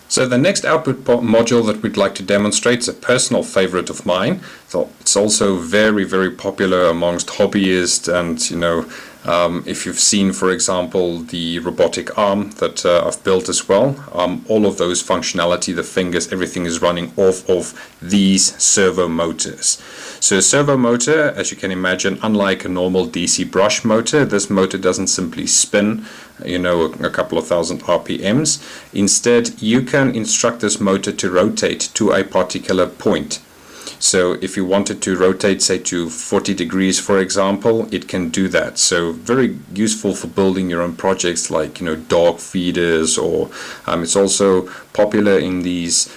So the next output module that we'd like to demonstrate is a personal favorite of mine. So it's also very, very popular amongst hobbyists, and if you've seen, for example, the robotic arm that I've built as well, all of those functionality, the fingers, everything is running off of these servo motors. So a servo motor, as you can imagine, unlike a normal DC brush motor, this motor doesn't simply spin, a couple of thousand RPMs. Instead, you can instruct this motor to rotate to a particular point. So if you wanted to rotate, say, to 40 degrees, for example, it can do that. So very useful for building your own projects like, dog feeders, or it's also popular in these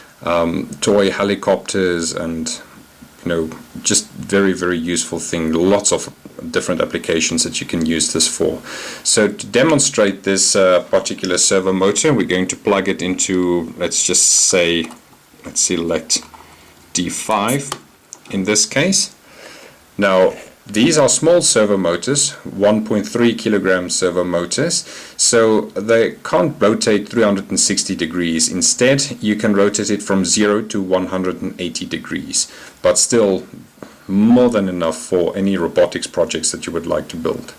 toy helicopters, and just very, very useful thing. Lots of different applications that you can use this for. So to demonstrate this particular servo motor, we're going to plug it into, let's select D5 in this case. Now these are small servo motors, 1.3 kilogram servo motors, so they can't rotate 360 degrees. Instead, you can rotate it from 0 to 180 degrees, but still more than enough for any robotics projects that you would like to build.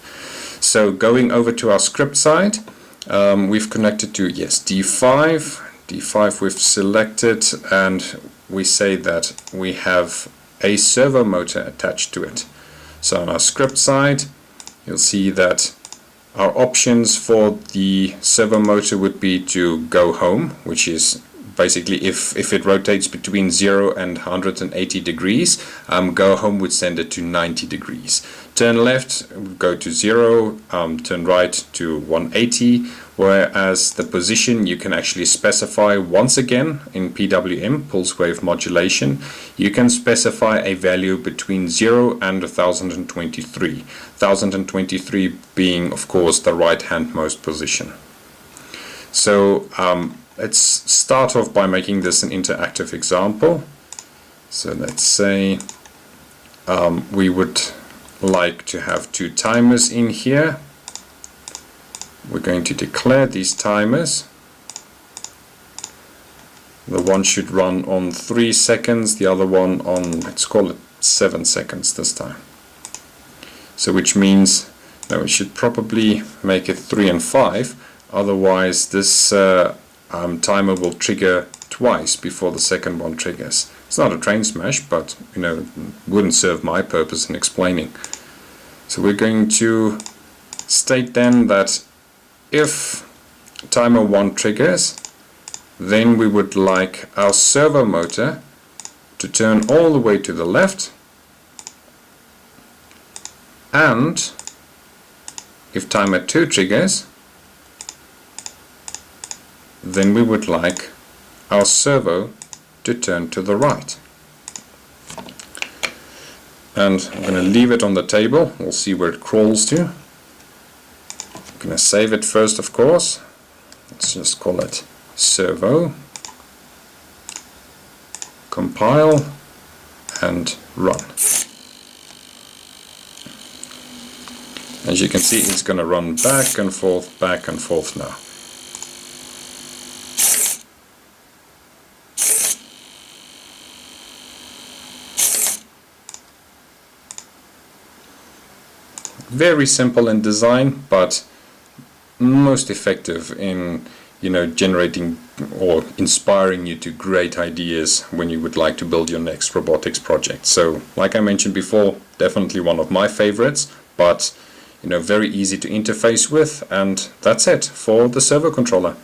So going over to our script side, we've connected to, D5 we've selected, and we say that we have a servo motor attached to it. So on our script side, you'll see that our options for the servo motor would be to go home, which is basically if it rotates between 0 and 180 degrees, go home would send it to 90 degrees. Turn left would go to 0, turn right to 180, whereas the position you can actually specify once again in PWM, pulse wave modulation. You can specify a value between 0 and 1023. 1023 being, of course, the right handmost position. So let's start off by making this an interactive example. So let's say we would like to have 2 timers in here. We're going to declare these timers. The one should run on 3 seconds, the other one on, let's call it 7 seconds this time. So which means that we should probably make it 3 and 5, otherwise this timer will trigger twice before the second one triggers. It's not a train smash, but wouldn't serve my purpose in explaining. So we're going to state then that if timer 1 triggers, then we would like our servo motor to turn all the way to the left, and if timer 2 triggers, then we would like our servo to turn to the right. And I'm going to leave it on the table. We'll see where it crawls to. I'm going to save it first, of course. Let's just call it servo, compile, and run. As you can see, it's going to run back and forth now. Very simple in design, but most effective in generating or inspiring you to great ideas when you would like to build your next robotics project. So like I mentioned before, definitely one of my favorites, but very easy to interface with, and that's it for the servo controller.